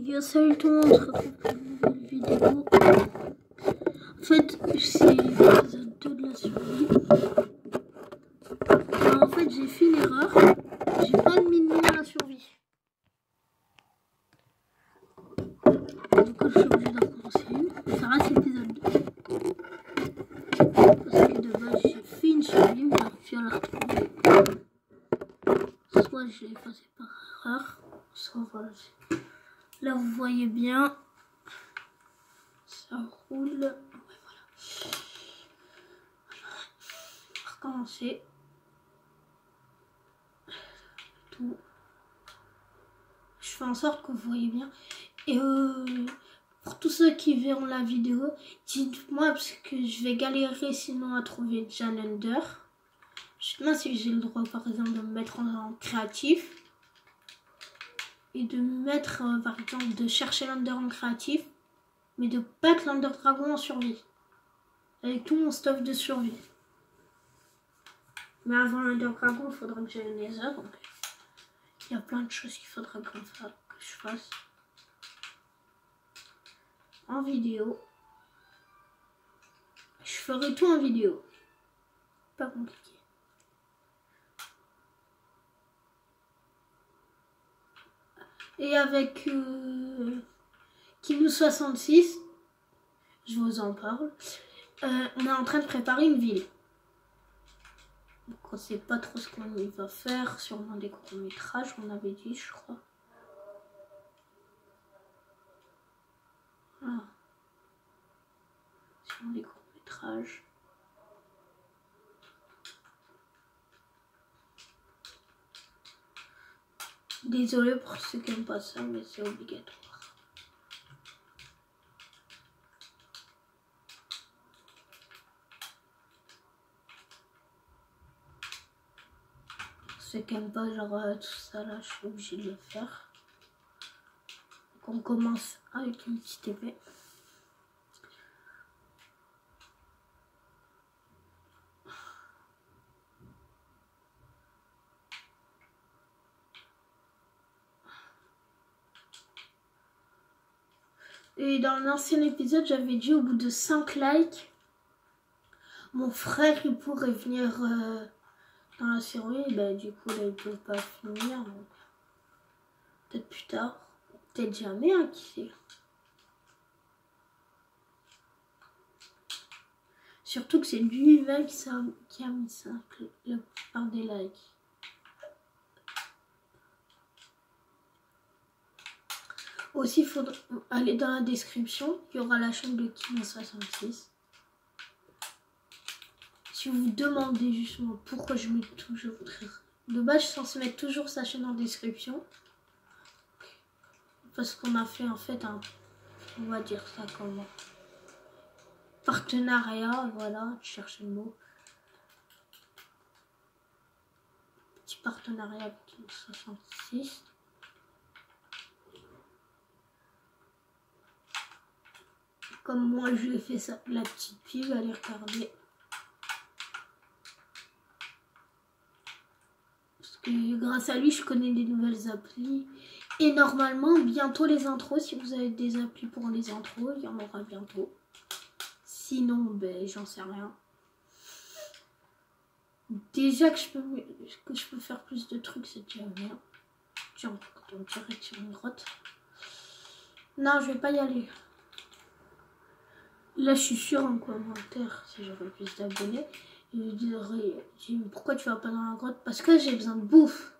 Yo, salut tout le monde, on se retrouve pour une nouvelle vidéo. En fait, c'est l'épisode 2 de la survie. Alors, en fait, j'ai fait une erreur. J'ai pas mis de mine à la survie. Du coup, je suis obligé d'en commencer une. Ça reste l'épisode 2. Parce que de base, j'ai fait une survie, mais j'ai réussi à la retrouver. Soit je l'ai effacée par erreur, soit voilà. Là, vous voyez bien. Ça roule. Ouais, voilà. On va recommencer. Tout. Je fais en sorte que vous voyez bien. Et pour tous ceux qui verront la vidéo, dites-moi parce que je vais galérer sinon à trouver Jan Ender. Dites-moi si j'ai le droit par exemple de me mettre en créatif. Et de me mettre par exemple de chercher l'Ender en créatif. Mais de battre l'Ender Dragon en survie. Avec tout mon stuff de survie. Mais avant l'Ender Dragon, il faudra que j'aille au Nether. Donc il y a plein de choses qu'il faudra que je fasse. En vidéo. Je ferai tout en vidéo. Pas compliqué. Et avec Kinu66, je vous en parle, on est en train de préparer une ville. Donc on ne sait pas trop ce qu'on y va faire, sûrement des courts-métrages, on avait dit, je crois. Voilà. Sûrement des courts-métrages. Désolé pour ceux qui n'aiment pas ça, mais c'est obligatoire. Ceux qui n'aiment pas genre tout ça là, je suis obligée de le faire. Donc on commence avec une petite épée. Et dans l'ancien épisode, j'avais dit au bout de 5 likes, mon frère il pourrait venir dans la série. Ben, du coup, là, il peut pas finir. Peut-être plus tard. Peut-être jamais, hein, qui sait. Surtout que c'est lui-même qui a mis ça, la plupart des likes. Aussi, il faudra aller dans la description. Il y aura la chaîne de Kinu66. Si vous vous demandez justement pourquoi je mets toujours... De base, je suis censée mettre toujours sa chaîne en description. Parce qu'on a fait en fait un... On va dire ça comment? Partenariat, voilà, je cherche le mot. Petit partenariat avec Kinu66. Comme moi, je lui ai fait ça, la petite pub, allez regarder. Parce que grâce à lui, je connais des nouvelles applis. Et normalement, bientôt les intros, si vous avez des applis pour les intros, il y en aura bientôt. Sinon, ben, j'en sais rien. Déjà que je peux faire plus de trucs, c'est déjà bien. Tiens, on dirait sur une grotte. Non, je vais pas y aller. Là, je suis sûre en commentaire, si j'aurais plus d'abonnés, je dirais, pourquoi tu vas pas dans la grotte? Parce que j'ai besoin de bouffe.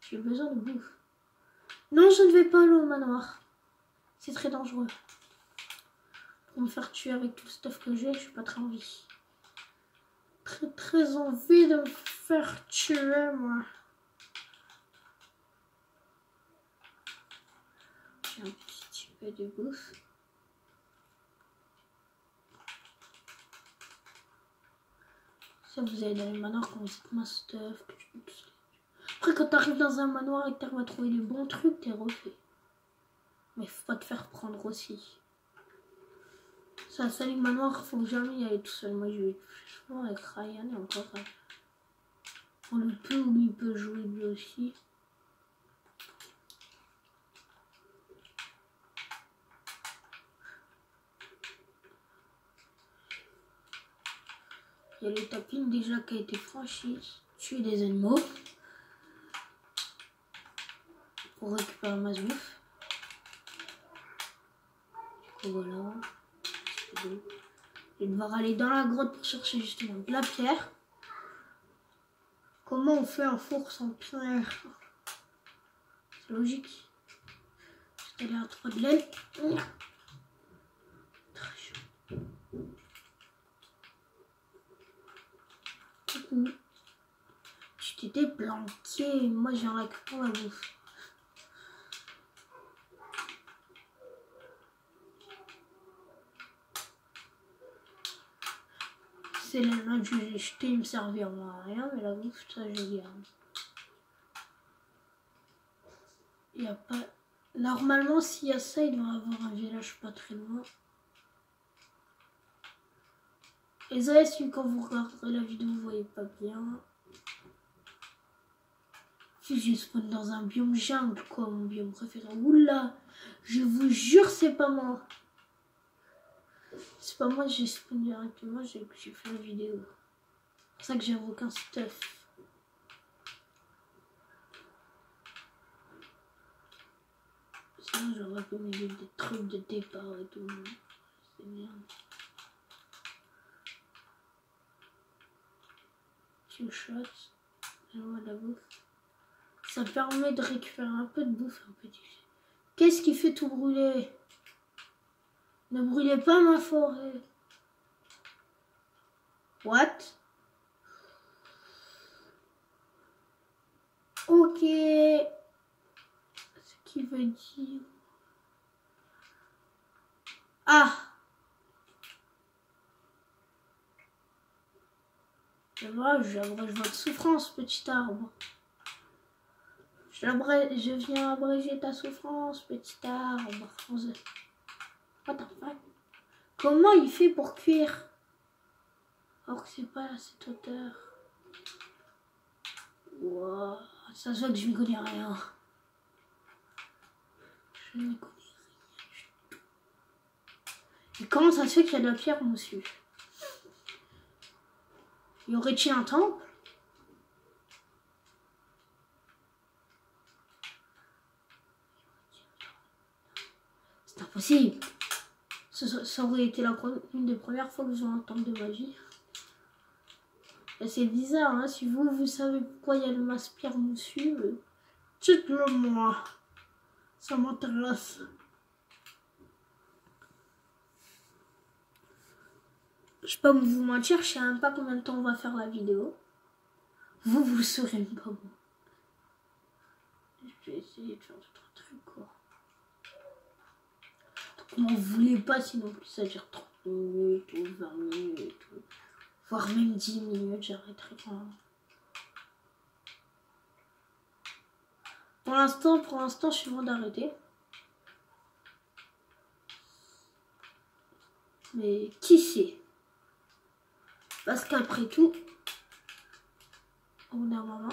J'ai besoin de bouffe. Non, je ne vais pas aller au manoir. C'est très dangereux. Pour me faire tuer avec tout le stuff que j'ai, je suis pas très envie. Très envie de me faire tuer, moi. J'ai un petit peu de bouffe. Ça, vous allez dans les manoirs quand vous dites ma stuff. Après, quand t'arrives dans un manoir et que t'arrives à trouver des bons trucs, t'es refait. Mais faut pas te faire prendre aussi. Ça, les manoirs, faut jamais y aller tout seul. Moi, je vais souvent avec Ryan et encore. On le peut ou il peut jouer lui aussi. Il y a l'étape 1 déjà qui a été franchie. Tuer des animaux. Pour récupérer ma bouffe. Du coup voilà. Je vais devoir aller dans la grotte pour chercher justement de la pierre. Comment on fait un four sans pierre? C'est logique. Je vais aller à 3 de l'aile. Très chaud. Coucou. Tu t'étais planqué. Moi j'ai un lac pour la bouffe. C'est les notes que j'ai jetées, ils me serviront à rien, mais la bouffe, ça je garde. Il n'y a pas. Normalement, s'il y a ça, il doit y avoir un village pas très loin. Et ça, si quand vous regarderez la vidéo, vous voyez pas bien. Si j'ai spawn dans un biome jungle, quoi, mon biome préféré. Oula, je vous jure, c'est pas moi. C'est pas moi, j'ai spawn directement, j'ai fait la vidéo. C'est pour ça que j'ai aucun stuff. Sinon, j'aurais pu mettre des trucs de départ et tout. C'est merde. Two shots. Et voilà, la bouffe. Ça permet de récupérer un peu de bouffe, un petit. Qu'est-ce qui fait tout brûler? Ne brûlez pas ma forêt. What? Ok. Ce qui veut dire... Ah! J'abrège votre souffrance, petit arbre. Je viens abréger ta souffrance, petit arbre. What the fuck? Comment il fait pour cuire? Alors que c'est pas à cette hauteur. Wow. Ça se voit que je ne connais rien. Je ne connais rien du tout. Et comment ça se fait qu'il y a de la pierre dessus? Y aurait-il un temple? C'est impossible. Ça aurait été une des premières fois que je vois un temple de magie. Et c'est bizarre, hein, si vous savez pourquoi il y a le masse-pierre dessus, dites-le moi. Ça m'intéresse. Je peux pas vous mentir, je sais même pas combien de temps on va faire la vidéo. Vous le saurez même pas bon. Je vais essayer de faire d'autres trucs, quoi. Donc, m'en voulez pas, sinon plus ça dure 30 minutes ou 20 minutes, ou... voire même 10 minutes, j'arrêterai quand même. Pour l'instant, je suis loin d'arrêter. Mais qui sait? Parce qu'après tout, au bout d'un moment,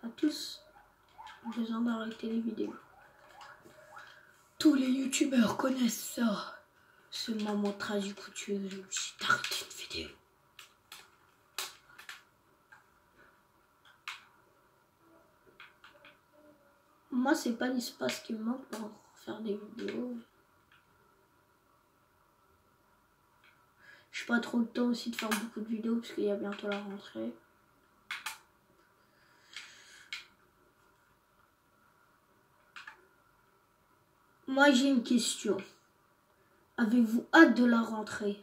on a tous besoin d'arrêter les vidéos. Tous les youtubeurs connaissent ça. Ce moment tragique où tu es obligé d'arrêter une vidéo. Moi, c'est pas l'espace qui me manque pour faire des vidéos. Je n'ai pas trop le temps aussi de faire beaucoup de vidéos parce qu'il y a bientôt la rentrée. Moi, j'ai une question. Avez-vous hâte de la rentrée?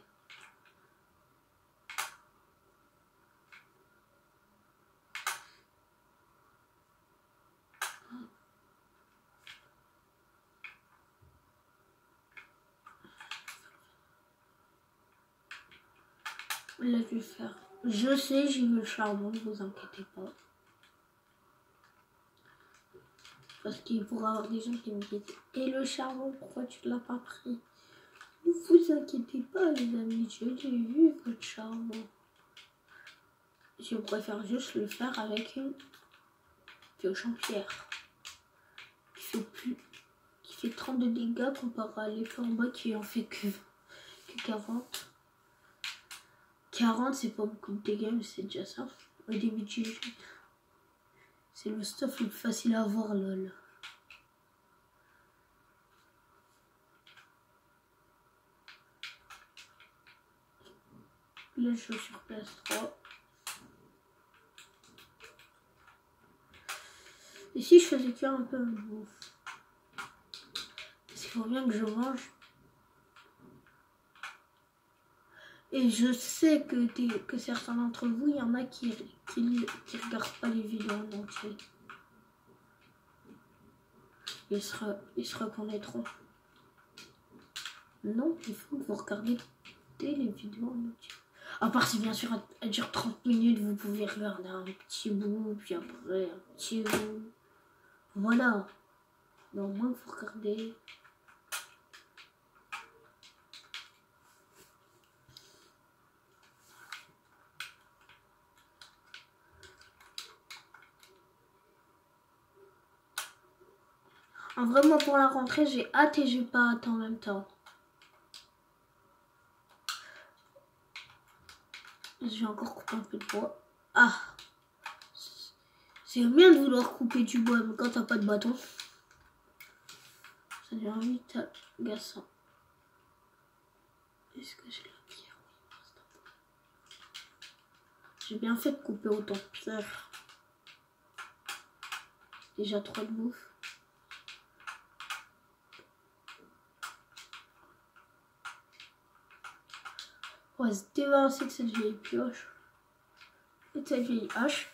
Là, je vais faire. Je sais, j'ai vu le charbon, ne vous inquiétez pas. Parce qu'il pourra y avoir des gens qui me disent « Et le charbon, pourquoi tu ne l'as pas pris ?» Ne vous inquiétez pas, les amis, je l'ai vu, votre charbon. Je préfère juste le faire avec une pioche en pierre. Qui fait 32 dégâts comparé à l'effet en bas qui en fait que 40. 40, c'est pas beaucoup de dégâts, mais c'est déjà ça. Au début du jeu, c'est le stuff le plus facile à avoir, lol. Là, je suis sur PS3. Et si je faisais cuire un peu de bouffe? Parce qu'il faut bien que je mange. Et je sais que certains d'entre vous, il y en a qui regardent pas les vidéos en entier. Ils se reconnaîtront. Non, il faut que vous regardez les vidéos en entier. À part si bien sûr elle dure 30 minutes, vous pouvez regarder un petit bout, puis après un petit bout. Voilà. Mais au moins vous regardez. En vrai, moi pour la rentrée, j'ai hâte et j'ai pas hâte en même temps. J'ai encore coupé un peu de bois. Ah! C'est bien de vouloir couper du bois, mais quand t'as pas de bâton, ça devient vite agaçant. Est-ce que j'ai la pierre? J'ai bien fait de couper autant de pierre. Déjà trop de bouffe. On va se débarrasser de cette vieille pioche et de cette vieille hache.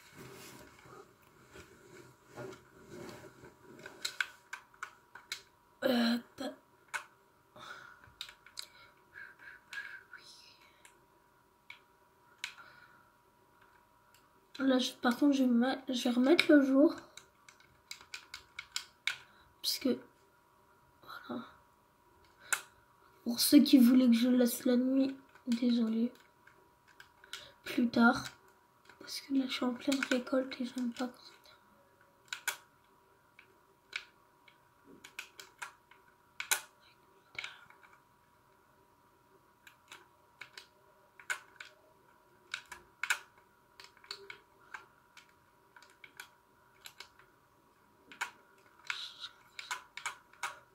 Là, par contre, je vais remettre le jour. Parce que, voilà. Pour ceux qui voulaient que je laisse la nuit, désolé. Plus tard. Parce que là, je suis en pleine récolte et j'aime pas quand ça.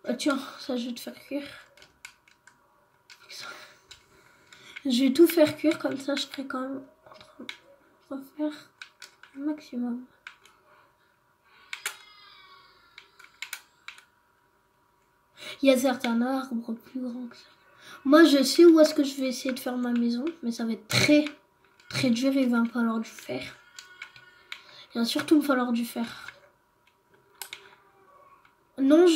Ah tiens, ça je vais te faire cuire. Je vais tout faire cuire, comme ça je serai quand même en train de faire le maximum. Il y a certains arbres plus grands que ça. Moi je sais où est-ce que je vais essayer de faire ma maison, mais ça va être très dur, il va me falloir du fer. Il va surtout me falloir du fer. Non,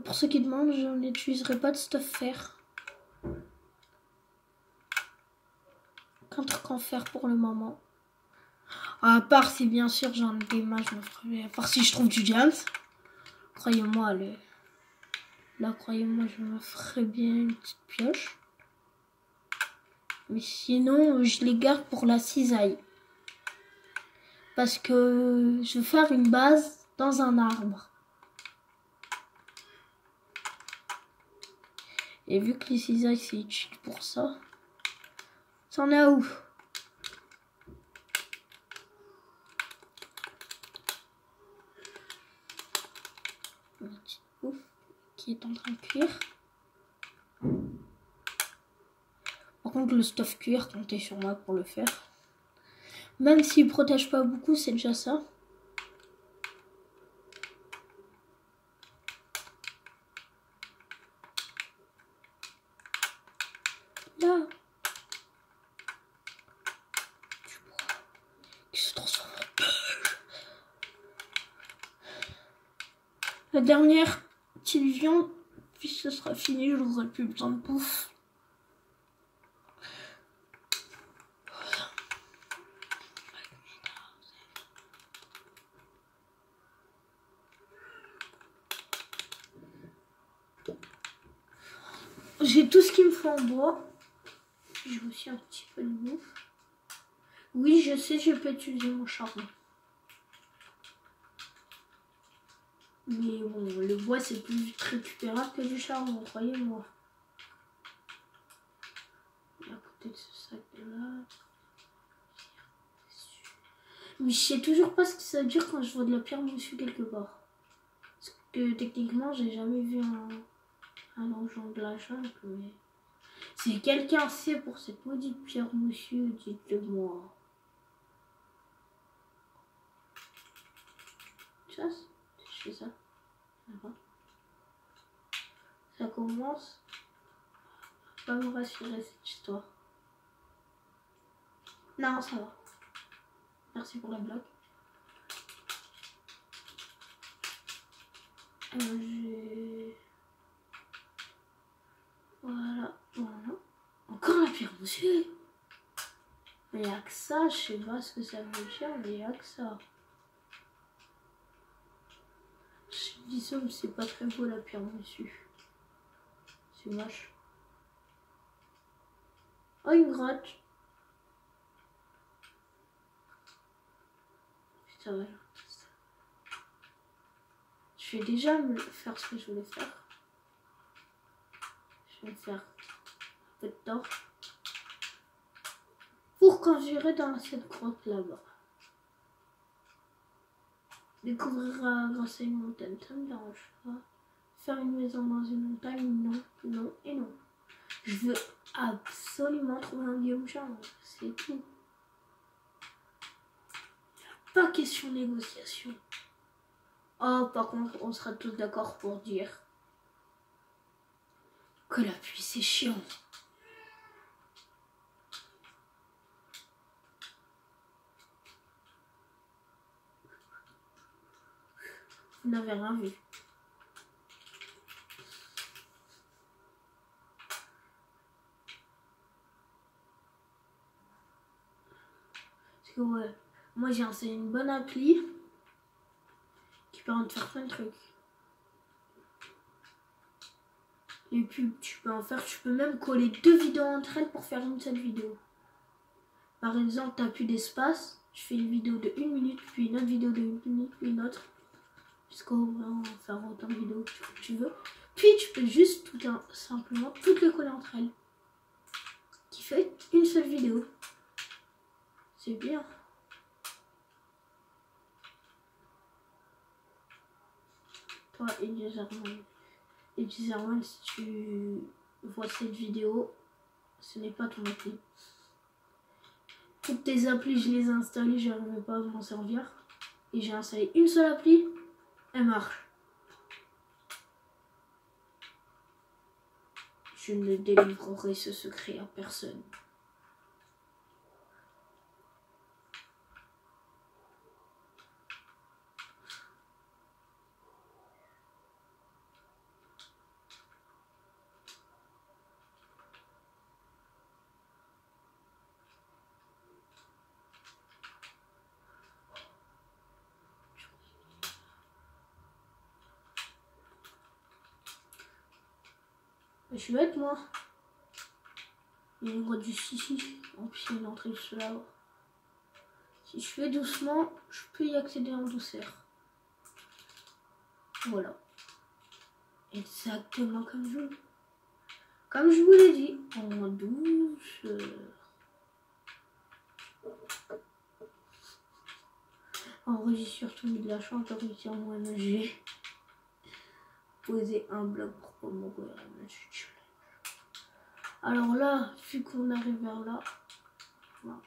pour ceux qui demandent, je n'utiliserai pas de stuff fer. Qu'un truc en fer pour le moment. À part si bien sûr j'en ai des mains, je me ferai. À part si je trouve du diamant. Croyez-moi, là, croyez-moi, je me ferai bien une petite pioche. Mais sinon, je les garde pour la cisaille. Parce que je vais faire une base dans un arbre. Et vu que les cisailles c'est utile pour ça, c'en est à où? Une petite bouffe qui est en train de cuire. Par contre, le stuff cuir, comptez sur moi pour le faire. Même s'il protège pas beaucoup, c'est déjà ça. Là. Qui se transforme en pêche. La dernière petite viande, puis ce sera fini, je n'aurai plus besoin de bouffe. J'ai tout ce qu'il me faut en bois. J'ai aussi un petit peu de bouffe. Oui, je sais, je peux utiliser mon charbon. Mais bon, le bois c'est plus vite récupérable que du charbon, croyez-moi. côté de ce sac de là. Mais je sais toujours pas ce que ça veut dire quand je vois de la pierre moussue quelque part. Parce que techniquement, j'ai jamais vu un donjon de la jungle, mais... Si quelqu'un sait pour cette maudite pierre moussue, dites-le moi. Ça, c'est ça. Ça commence à pas me rassurer cette histoire. Non, ça va. Merci pour la blague. Voilà, voilà. Encore la pierre moussue. Mais il n'y a que ça, je sais pas ce que ça veut dire, mais il n'y a que ça. Je dis ça, mais c'est pas très beau la pierre moussue. C'est moche. Oh, une grotte. Putain, voilà. Je vais déjà me faire ce que je voulais faire. Je vais me faire un peu de temps. Pour quand j'irai dans cette grotte là-bas. Découvrir grâce à une montagne, ça me dérange pas. Faire une maison dans une montagne, non, non et non. Je veux absolument trouver un biome charmant, c'est tout. Pas question de négociation. Oh, par contre, on sera tous d'accord pour dire que la pluie c'est chiant. Vous n'avez rien vu. Parce que ouais, moi j'ai installé une bonne appli qui permet de faire plein de trucs. Les pubs, tu peux en faire, tu peux même coller 2 vidéos entre elles pour faire une seule vidéo. Par exemple, tu n'as plus d'espace, tu fais une vidéo de 1 minute, puis une autre vidéo de 1 minute, puis une autre. Jusqu'au vraiment faire autant de vidéos que tu veux. Puis tu peux juste simplement toutes les coller entre elles. Qui fait une seule vidéo. C'est bien. Toi, Edizerman, si tu vois cette vidéo, ce n'est pas ton appli. Toutes tes applis, je les ai installées, je n'arrivais pas à m'en servir. Et j'ai installé une seule appli, elle marche. Je ne délivrerai ce secret à personne. Je suis bête, moi. Il y a une grotte juste ici. En plus, il y a une entrée juste là. Si je fais doucement, je peux y accéder en douceur. Voilà. Exactement comme je vous l'ai dit. En douceur. Enregistre surtout mis de la chance de réussir mon MG. Poser un bloc pour pas mourir à la chute. Alors là, vu qu'on arrive vers là, voilà.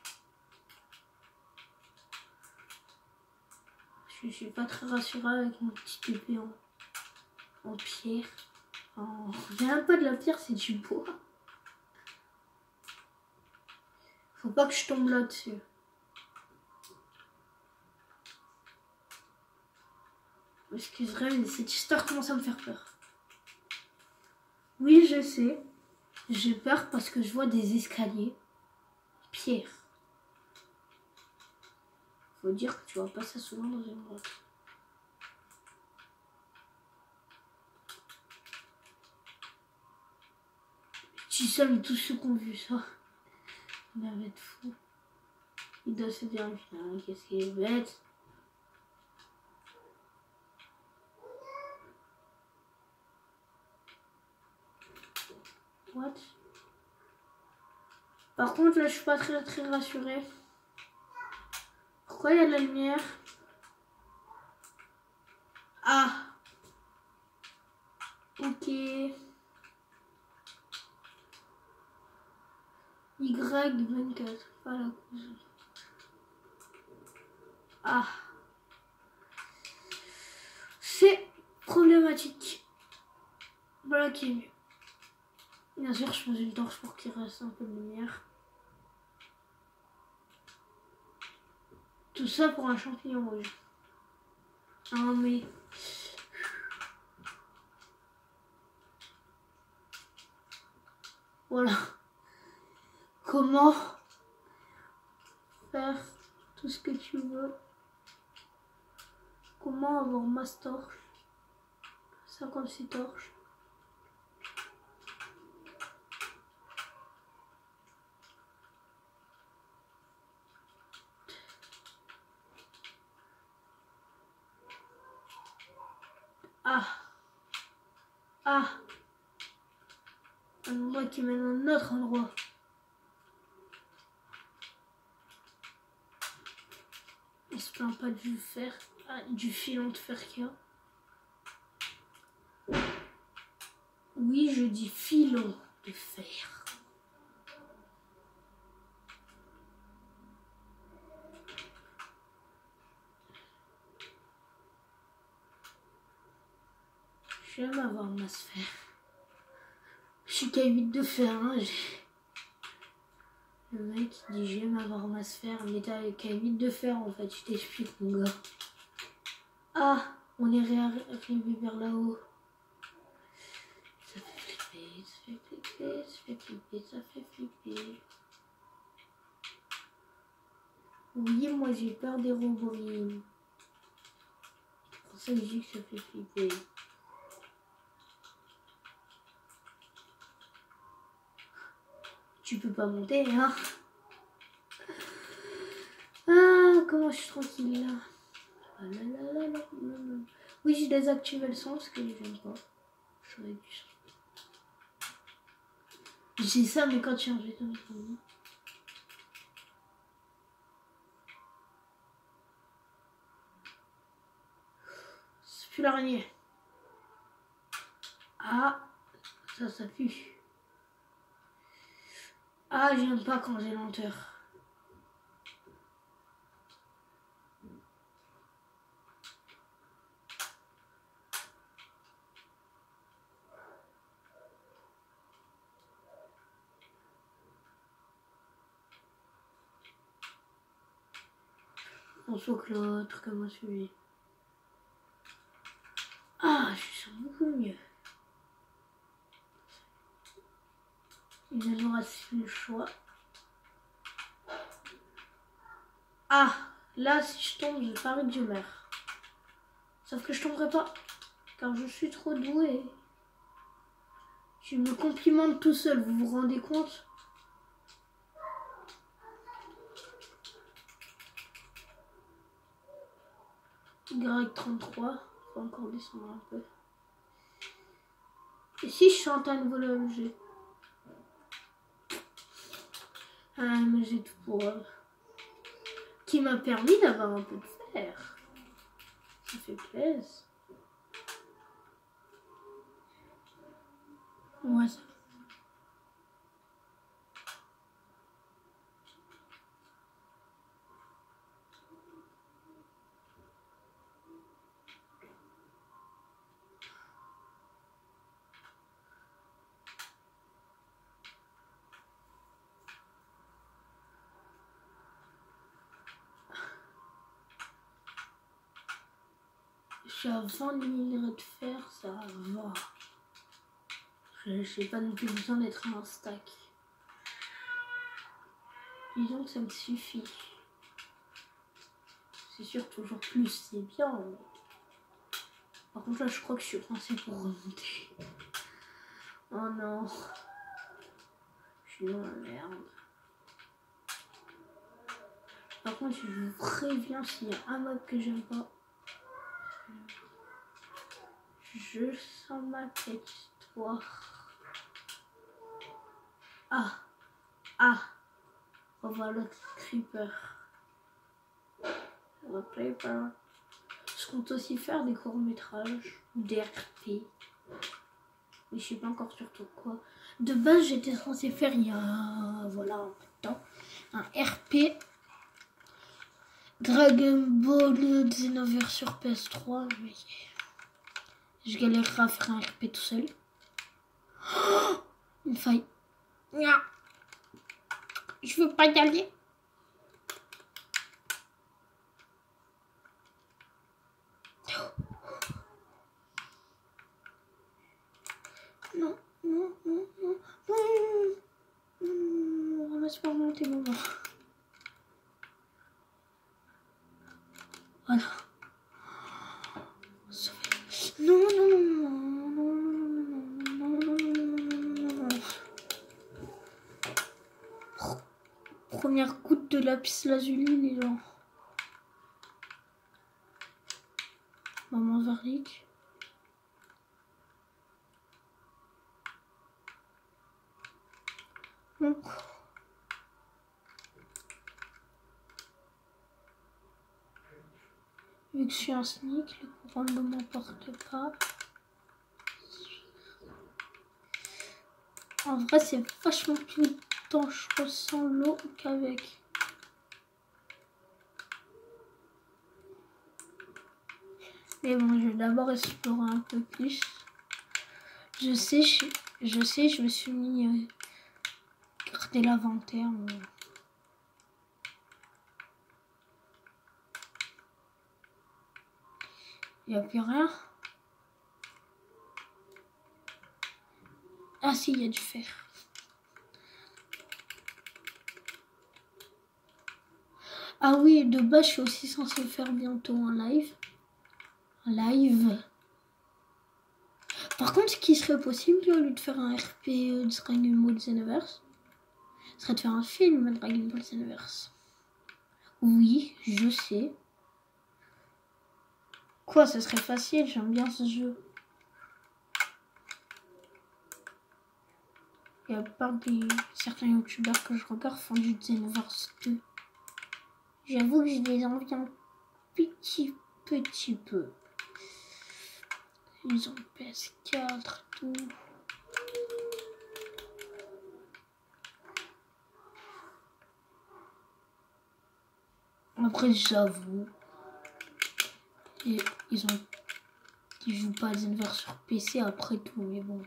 Je suis pas très rassurée avec mon petit épée en pierre. C'est même pas de la pierre, c'est du bois. Faut pas que je tombe là-dessus. Je m'excuserai, mais cette histoire commence à me faire peur. Oui, je sais. J'ai peur parce que je vois des escaliers. Pierre. Faut dire que tu vois pas ça souvent dans une grotte. Tu sais, mais tous ceux qui ont vu ça, ils doivent être fous. Ils doivent se dire, putain, qu'est-ce qu'il est bête. What? Par contre, là, je suis pas très rassurée. Pourquoi il y a de la lumière? Ah. Ok. Y24. Voilà. Ah. C'est problématique. Voilà qui est mieux. Bien sûr, je pose une torche pour qu'il reste un peu de lumière. Tout ça pour un champignon rouge. Ah mais... Voilà. Comment faire tout ce que tu veux? Comment avoir masse torche? 56 torches. Ah. Ah. Un endroit qui mène à un autre endroit. On se plaint pas du fer, du filon de fer qu'il y a. Oui, je dis filon de fer. J'aime avoir ma sphère. Je suis qu'à 8 de fer, hein. Le mec dit j'aime avoir ma sphère, mais t'as qu'à 8 de fer en fait, je t'explique mon gars. Ah, on est arrivé vers là-haut. Ça fait flipper, ça fait flipper, ça fait flipper, ça fait flipper. Oui, moi j'ai peur des robots. C'est pour ça que je dis que ça fait flipper. Tu peux pas monter, hein? Ah, comment je suis tranquille là. Ah là là là là là là. Oui, j'ai désactivé le son parce que j'aime pas. J'aurais dû changer. J'ai ça, mais quand tu changes ton micro. C'est plus l'araignée. Ah, ça pue. Ah, j'aime pas quand j'ai lenteur. On sent que l'autre comme celui. Ah, je sens beaucoup mieux. Il ne nous reste plus le choix. Ah, là, si je tombe, je parie que je meurs. Sauf que je tomberai pas, car je suis trop doué. Je me complimente tout seul, vous vous rendez compte? Y33, faut encore descendre un peu. Et si je chante un nouveau objet? Ah, mais j'ai tout pour qui m'a permis d'avoir un peu de fer. Ça fait plaisir. Ouais, ça. Je suis à 20 minerais de fer, ça va. J'ai pas non plus besoin d'être un stack. Disons que ça me suffit. C'est sûr, toujours plus, c'est bien. Mais... Par contre, là, je crois que je suis coincée pour remonter. Oh non. Je suis dans la merde. Par contre, je vous préviens, s'il y a un mob que j'aime pas, je sens ma petite histoire. Ah. Ah. On va le creeper. Le creeper. Je compte aussi faire des courts-métrages ou des RP. Mais je sais pas encore surtout quoi. De base, j'étais censée faire il y a voilà un peu de temps un RP Dragon Ball Xenoverse sur PS3, mais je galérerai à faire un RP tout seul. Oh, une faille. Je veux pas y aller. Non, non, non, non, non, laisse-moi remonter mon bras. Voilà. Non, non, non, non, non, non, non. Première goutte de lapis lazuli, les gens. Maman Varlic. Bon. Vu que je suis un sneak, le courant ne m'emporte pas. En vrai, c'est vachement plus dangereux sans l'eau qu'avec. Mais bon, je vais d'abord explorer un peu plus. Je sais, je me suis mis garder l'inventaire. Mais... il n'y a plus rien. Ah si, il y a du fer. Ah oui, de base, je suis aussi censée faire bientôt un live. Un live. Par contre, ce qui serait possible, au lieu de faire un RP Dragon Ball Xenoverse, serait de faire un film Dragon Ball Xenoverse. Oui, je sais. Quoi, ça serait facile, j'aime bien ce jeu. Et à part certains youtubeurs que je regarde font du Xenoverse 2. J'avoue que j'ai des envies un petit peu. Ils ont PS4, tout. Après, j'avoue, ils jouent pas à Xenoverse sur PC après tout, mais bon.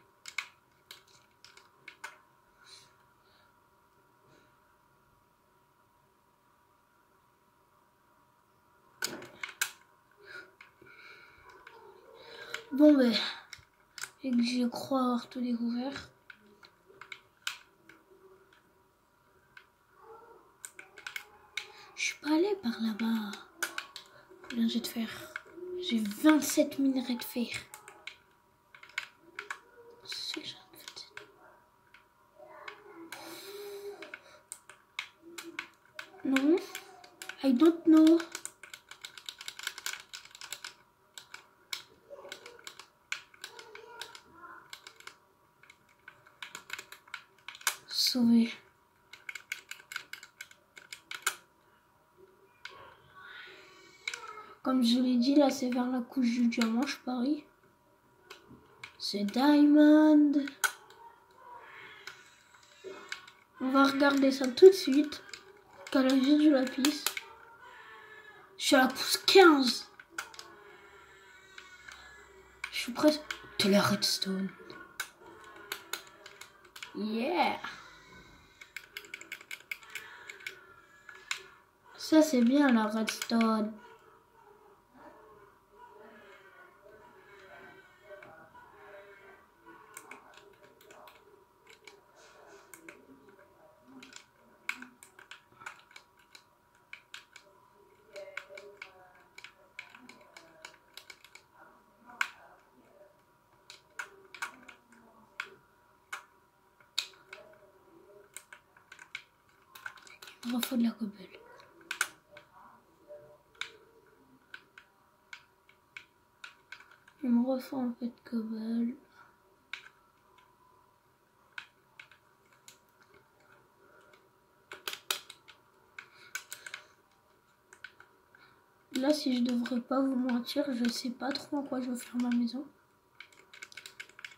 Bon, ben, et que je crois avoir tout découvert. Je suis pas allée par là-bas. Combien j'ai de fer? J'ai 27 minerais de fer. C'est que j'ai non, I don't know. Sauvé. Comme je l'ai dit, là c'est vers la couche du diamant, je parie. C'est Diamond. On va regarder ça tout de suite. Quel âge du lapis? Je suis à la pouce 15. Je suis presque... de la redstone. Yeah. Ça c'est bien la redstone. Il me faut de la cobble. Il me refaut un peu de cobble. là, si je devrais pas vous mentir, je sais pas trop en quoi je vais faire ma maison.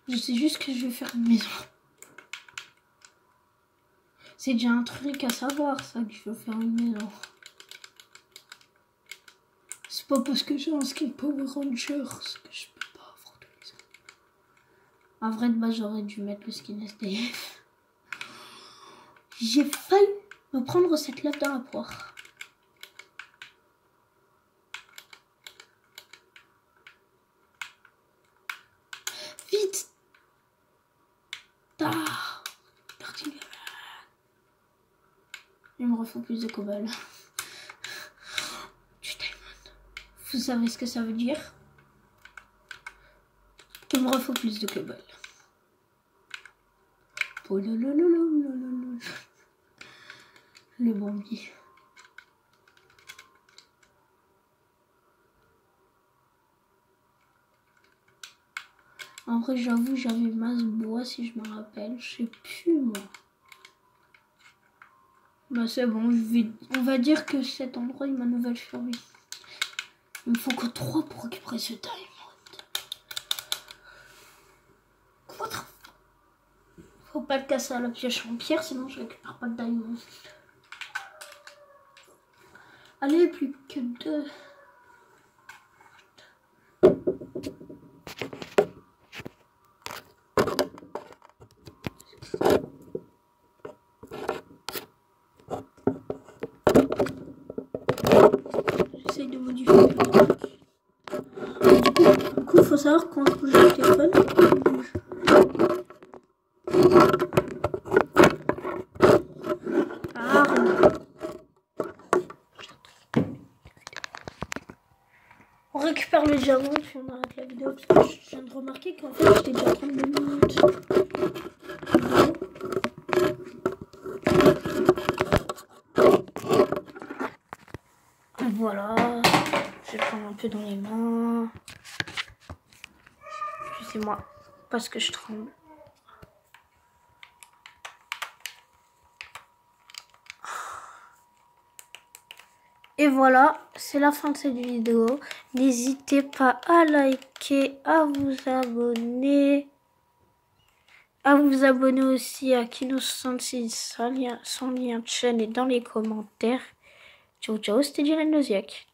Je sais juste que je vais faire une maison. C'est déjà un truc à savoir, ça, que je veux faire une maison. C'est pas parce que j'ai un skill Power Rangers que je peux pas avoir de maison. En vrai, de base, j'aurais dû mettre le skin SDF. J'ai failli me prendre cette lave dans la poire. Vite! Ah! Il me refaut plus de cobalt. Du diamond. Vous savez ce que ça veut dire? Il me refaut plus de cobalt. Oh là là là là là là là. Le bombier. En vrai, j'avoue, j'avais masse bois si je me rappelle. Je sais plus, moi. Bah, c'est bon, on va dire que cet endroit est ma nouvelle survie. Il me faut que 3 pour récupérer ce diamond. Faut pas le casser à la pioche en pierre, sinon je récupère pas de diamond. Allez, plus que 2. J'essaye de modifier le truc. Du coup, il faut savoir quand je bouge le téléphone, il bouge. On récupère le diamant puis on arrête la vidéo parce que je viens de remarquer qu'en fait j'étais déjà à 32 minutes. Voilà, je vais prendre un peu dans les mains. Excusez-moi, parce que je tremble. Et voilà, c'est la fin de cette vidéo. N'hésitez pas à liker, à vous abonner. À vous abonner aussi à Kino66, son lien de chaîne est dans les commentaires. Ciao ciao, c'était Dylan Noziak.